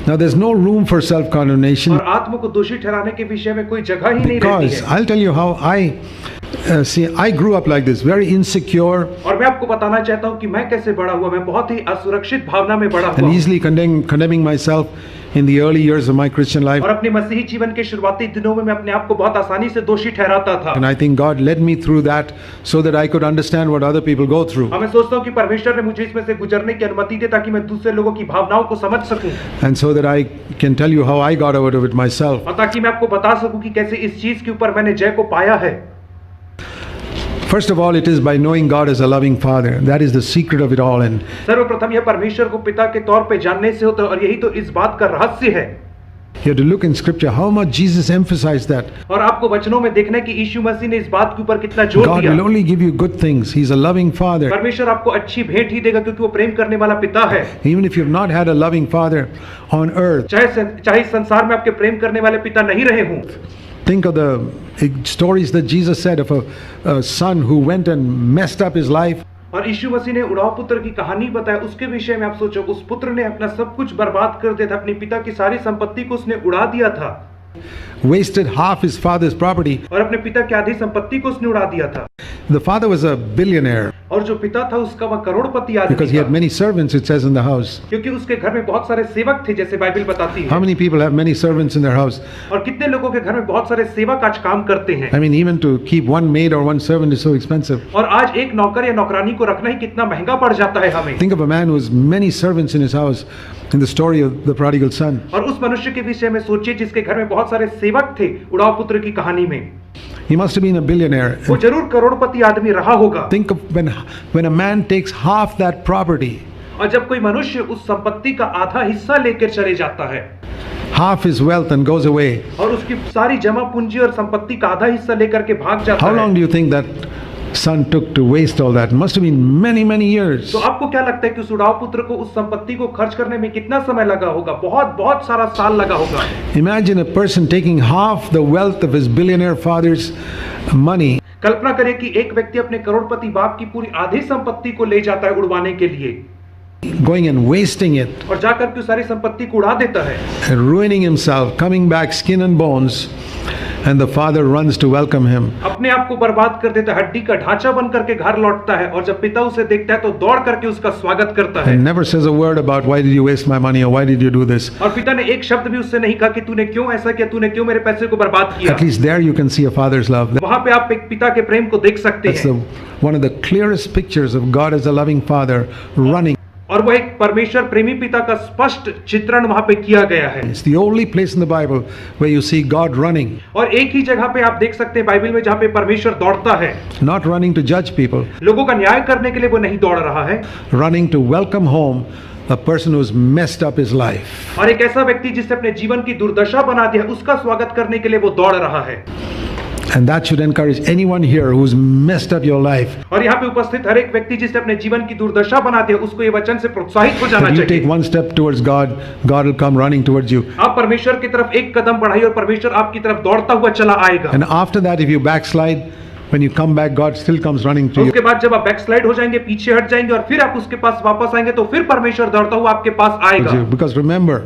Now there's no room for self-condemnation और आत्मा को दोषी ठहराने के विषय में कोई जगह ही नहीं रहती because है। I'll tell you how I grew up like this, very insecure और मैं आपको बताना चाहता हूँ कि मैं कैसे बड़ा हुआ। मैं बहुत ही असुरक्षित भावना में बड़ा and हुआ easily condemning myself in the early years of my Christian life. और अपने मसीही जीवन के शुरुआती दिनों में मैं अपने आप को बहुत आसानी से दोषी ठहराता था। And I think God led me through that so that I could understand what other people go through. और मैं सोचता हूँ कि परमेश्वर ने मुझे इसमें से गुजरने की अनुमति दी ताकि मैं दूसरे लोगों की भावनाओं को समझ सकूं And so that I can tell you how I got out of it myself. और ताकि मैं आपको बता सकूं कि कैसे इस चीज के ऊपर मैंने जय को पाया है। First of all, it is by knowing God as a loving Father. That is the secret of it all. And सर्वप्रथम यह परमेश्वर को पिता के तौर पे जानने से होता है और यही तो इस बात का रहस्य है। you have to look in Scripture how much Jesus emphasized that. और आपको वचनों में देखना है कि यीशु मसीह ने इस बात के ऊपर कितना जोर God दिया। will only give you good things. He's a loving Father. परमेश्वर आपको अच्छी भेंट ही देगा क्योंकि वो प्रेम करने वाला पिता है। Even if you've not had a loving Father on earth, चाहे संसार में आपके प्रेम करने वाले पिता नहीं रहे हों। think of the stories that Jesus said of a son who went and messed up his life. और यीशु मसीह ने उड़ाव पुत्र की कहानी बताया। उसके विषय में आप सोचो, उस पुत्र ने अपना सब कुछ बर्बाद कर दिया था। अपने पिता की सारी संपत्ति को उसने उड़ा दिया था। Wasted half his father's property. और अपने पिता की आधी संपत्ति को उसने उड़ा दिया था। The father was a billionaire और जो पिता था उसका वह करोड़पति आदमी because he had था। many servants, it says in the house. क्योंकि उसके घर में बहुत सारे सेवक थे, जैसे बाइबल बताती है। How many people have many servants in their house? और कितने लोगों के घर में बहुत सारे सेवक आज काम करते हैं। I mean, even to keep one maid or one servant is so expensive. और आज एक नौकर या नौकरानी को रखना ही कितना महंगा पड़ जाता है हमें। Think of a man who has many servants in his house in the story of the prodigal son. और उस मनुष्य के विषय में सोचिए जिसके घर में बहुत सारे सेवक थे उड़ाव पुत्र की कहानी में। He must have been a billionaire. वो जरूर करोड़पति आदमी रहा होगा। Think of when a man takes half that property, और जब कोई मनुष्य उस संपत्ति का आधा हिस्सा लेकर चले जाता है, half his wealth and goes away. और उसकी सारी जमा पूंजी और संपत्ति का आधा हिस्सा लेकर के भाग जाता How है। long do you think that son took to waste all that? Must have been many years. तो आपको क्या लगता है कि उस उड़ाव पुत्र को उस संपत्ति को खर्च करने में कितना समय लगा होगा? बहुत सारा साल लगा होगा। Imagine a person taking half the wealth of his billionaire father's money. कल्पना करें कि एक व्यक्ति अपने करोड़पति बाप की पूरी आधी संपत्ति को ले जाता है उड़वाने के लिए, going and wasting it, और जाकर के सारी संपत्ति को उड़ा देता है, and ruining himself, coming back skin and bones, and the father runs to welcome him. अपने आप को बर्बाद कर देता है, हड्डी का ढांचा बन करके घर लौटता है, और जब पिता उसे देखता है तो दौड़ करके उसका स्वागत करता है। And never says a word about why did you waste my money or why did you do this. और पिता ने एक शब्द भी उससे नहीं कहा कि तूने क्यों ऐसा किया, तूने क्यों मेरे पैसे को बर्बाद किया। At least there you can see a father's love. वहां पे आप एक पिता के प्रेम को देख सकते That's हैं। one of the clearest pictures of God as a loving father running. और वह एक परमेश्वर प्रेमी पिता का स्पष्ट चित्रण वहां पे किया गया है। It's the only place in the Bible where you see God running. और एक ही जगह पे आप देख सकते हैं बाइबल में जहां पे परमेश्वर दौड़ता है। Not running to judge people, लोगों का न्याय करने के लिए वो नहीं दौड़ रहा है, running to welcome home a person who's messed up his life. और एक ऐसा व्यक्ति जिसने अपने जीवन की दुर्दशा बना दी है उसका स्वागत करने के लिए वो दौड़ रहा है। And that should encourage anyone here who's messed up your life. और यहाँ पे उपस्थित हर एक व्यक्ति जिसने अपने जीवन की दुर्दशा बना दी है उसको ये वचन से प्रोत्साहित हो जाना If you take चाहिए। one step towards God, God will come running towards you. आप परमेश्वर की तरफ एक कदम बढ़ाइए और परमेश्वर आपकी तरफ दौड़ता हुआ चला आएगा। And after that, if you backslide, when you come back, God still comes running to you. उसके बाद जब आप बैकस्लाइड हो जाएंगे, पीछे हट जाएंगे और फिर आप उसके पास वापस आएंगे तो फिर परमेश्वर दौड़ता हुआ आपके पास आएगा। Because remember,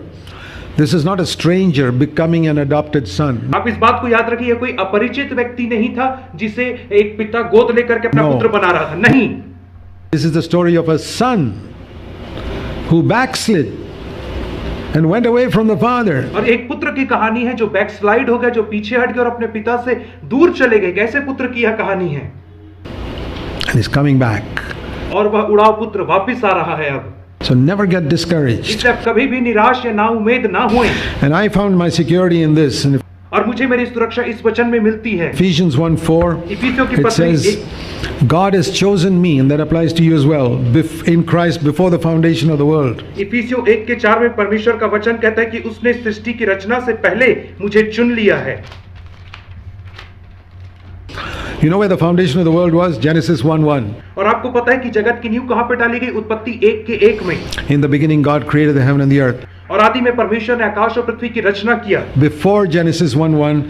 this is not a stranger becoming an adopted son. आप इस बात को याद रखिए, ये कोई अपरिचित व्यक्ति नहीं था जिसे एक पिता गोद लेकर के अपना No. पुत्र बना रहा था। नहीं, This is the story of a son who backslid and went away from the father. और एक पुत्र की कहानी है जो बैकस्लाइड हो गया, जो पीछे हट गया और अपने पिता से दूर चले गए। कैसे पुत्र की यह कहानी है, And he's coming back. और वह उड़ाव पुत्र वापिस आ रहा है अब। So never get discouraged. इसलिए आप कभी भी निराश या ना उम्मीद ना हुए। And I found my security in this. In और मुझे मेरी सुरक्षा इस वचन में मिलती है। Ephesians 1:4, इफिसियों की it पत्री says, God has chosen me, and that applies to you as well, in Christ before the foundation of the world. इफिसियों 1:4 में परमेश्वर का वचन कहता है कि उसने सृष्टि की रचना से पहले मुझे चुन लिया है। You know where the foundation of the world was? Genesis 1:1. और आपको पता है कि जगत की नींव कहाँ पे डाली गई? उत्पत्ति 1:1 में। In the beginning, God created the heaven and the earth. और आदि में परमेश्वर ने आकाश और पृथ्वी की रचना किया। Before Genesis 1:1,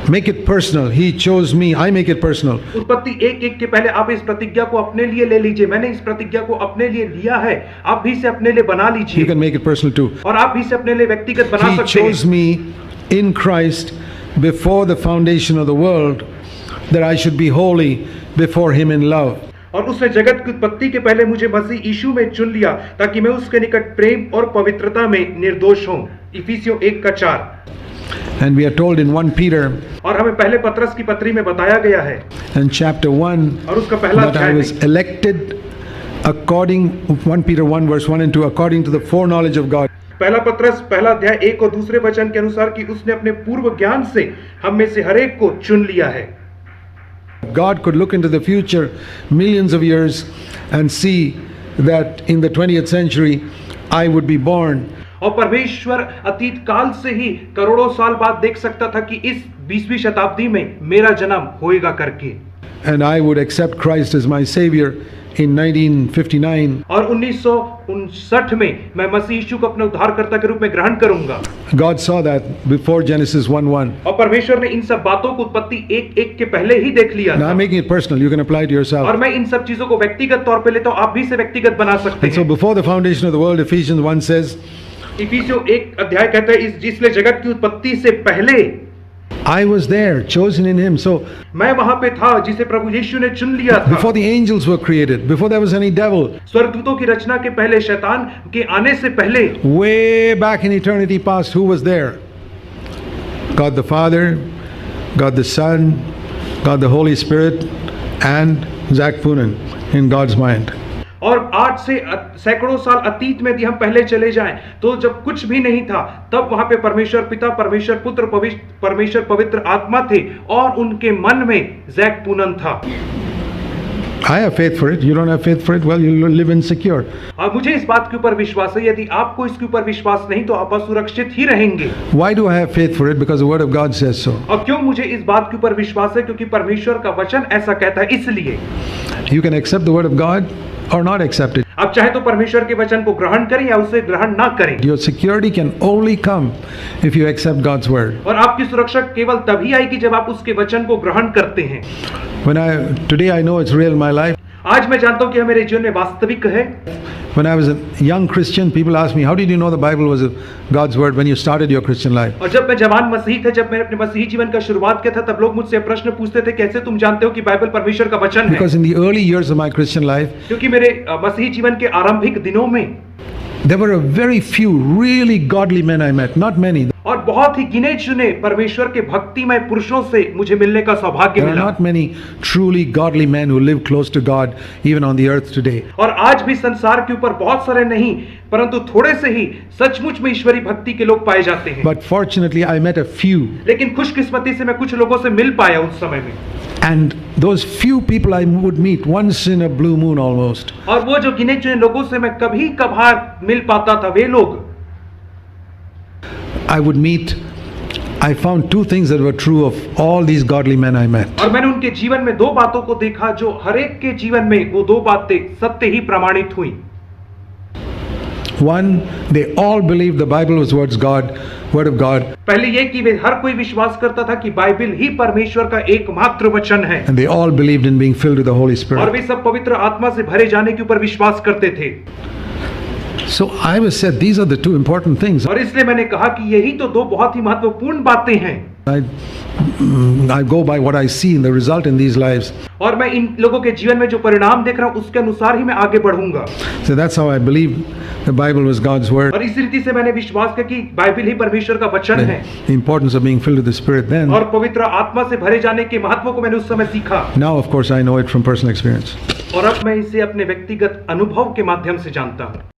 Make it personal. He chose me. I make it personal. उत्पत्ति 1:1 के पहले आप इस प्रतिज्ञा को अपने लिए ले लीजिए। मैंने इस प्रतिज्ञा को अपने लिए लिया है, आप भी इसे अपने लिए बना You लीजिए can make it personal too. और आप भी इसे अपने लिए व्यक्तिगत बना He सकते chose हैं। me in Christ before the foundation of the world that I should be holy before Him in love. और उसने जगत की उत्पत्ति के पहले मुझे मसीह यीशु में चुन लिया ताकि मैं उसके निकट प्रेम और पवित्रता में निर्दोष हूँ। इफिसियों 1:4। And we are told in 1 Peter और हमें पहले पत्रस की पत्री में बताया गया है in chapter 1 और उसका पहला that I अध्याय was में, elected according 1 Peter 1 verse 1 and 2 according to the foreknowledge of God. पहला पत्रस पहला अध्याय 1 और दूसरे वचन के अनुसार कि उसने अपने पूर्व ज्ञान से हम में से हर एक को चुन लिया है। God could look into the future millions of years and see that in the 20th century I would be born. और परमेश्वर अतीत काल से ही करोड़ों साल बाद देख सकता था कि इस 20वीं शताब्दी में मेरा जन्म होएगा करके, And I would accept Christ as my Savior in 1959. और 1959 में मैं मसीह यीशु को अपने उद्धारकर्ता के रूप में ग्रहण करूंगा। God saw that before Genesis 1:1. और परमेश्वर ने इन सब बातों को उत्पत्ति 1:1 के पहले ही देख लिया Now था। I'm making it personal. You can apply it to और yourself. मैं इन सब चीजों को व्यक्तिगत तौर पे लेता हूं, आप भी इसे व्यक्तिगत बना सकते And so हैं। before the foundation of the world, Ephesians 1 says, इफिसियों 1 अध्याय कहता है इसलिए जगत की उत्पत्ति से पहले I was there, chosen in Him. So मैं वहां पे था जिसे प्रभु यीशु ने चुन लिया था। before the angels were created, before there was any devil, स्वर्गदूतों की रचना के पहले, शैतान के आने से पहले, way back in eternity past, who was there? God the Father, God the Son, God the Holy Spirit, and Zach Poonen in God's mind. और आज से सैकड़ों साल अतीत में यदि हम पहले चले जाएं तो जब कुछ भी नहीं था तब वहां पे परमेश्वर पिता, परमेश्वर पुत्र, परमेश्वर पवित्र आत्मा थे और उनके मन में जैक पूनन था। I have faith for it. You don't have faith for it? Well, you'll live insecure. और मुझे इस बात के ऊपर विश्वास है, यदि आपको इसके ऊपर विश्वास नहीं तो आप असुरक्षित ही रहेंगे। Why do I have faith for it? Because the Word of God says so. और क्यों मुझे इस बात के ऊपर विश्वास है? क्योंकि परमेश्वर का वचन ऐसा कहता है, इसलिए। You can accept the Word of God or not accept it. आप चाहे तो परमेश्वर के वचन को ग्रहण करें या उसे ग्रहण ना करें। Your security can only come if you accept God's Word. और आपकी सुरक्षा केवल तभी आएगी जब आप उसके वचन को ग्रहण करते हैं। Today I know it's real in my life. आज मैं जानता हूं कि यह मेरे जीवन में वास्तविक है। When I was a young Christian, people asked me, how did you know the Bible was God's Word when you started your Christian life? और जब मैं जवान मसीही था, जब मैंने अपने मसीही जीवन का शुरुआत किया था, तब लोग मुझसे प्रश्न पूछते थे, कैसे तुम जानते हो कि बाइबल परमेश्वर का वचन है? Because in the early years of my Christian life, क्योंकि मेरे मसीही जीवन के आरंभिक दिनों में there were a very few really godly men I met, not many. और बहुत ही गिने चुने परमेश्वर के भक्तिमय पुरुषों से मुझे मिलने का सौभाग्य There are मिला। not many truly godly men who live close to God even on the earth today. और आज भी संसार के ऊपर बहुत सारे नहीं, परंतु थोड़े से ही सचमुच में ईश्वरी भक्ति के लोग पाए जाते हैं। But fortunately, I met a few. लेकिन खुशकिस्मती से मैं कुछ लोगों से मिल पाया उस समय में। And those few people I would meet once in a blue moon almost. और वो जो गिने चुने लोगों से मैं कभी कभार मिल पाता था, वे लोग I would meet. I found two things that were true of all these godly men I met. और मैंने उनके जीवन में दो बातों को देखा जो हर एक के जीवन में वो दो बातें सत्य ही प्रमाणित हुई। One, they all believed the Bible was Word of God, पहले ये कि वे हर कोई विश्वास करता था कि बाइबल ही परमेश्वर का एकमात्र वचन है, and they all believed in being filled with the Holy और Spirit. वे सब पवित्र आत्मा से भरे जाने के ऊपर विश्वास करते थे। So I was said these are the two important things. और इसलिए मैंने कहा कि यही तो दो बहुत ही महत्वपूर्ण बातें हैं। I go by what I see in the result in these lives. और मैं इन लोगों के जीवन में जो परिणाम देख रहा हूँ उसके अनुसार ही मैं आगे बढ़ूंगा। So that's how I believe the Bible was God's Word. और इस रीति से मैंने विश्वास किया कि बाइबल ही परमेश्वर का वचन है। The importance of being filled with the Spirit then. और पवित्र आत्मा से भरे जाने के महत्व को मैंने उस समय सीखा। Now of course I know it from personal experience. और अब मैं इसे अपने व्यक्तिगत अनुभव के माध्यम से जानता हूँ।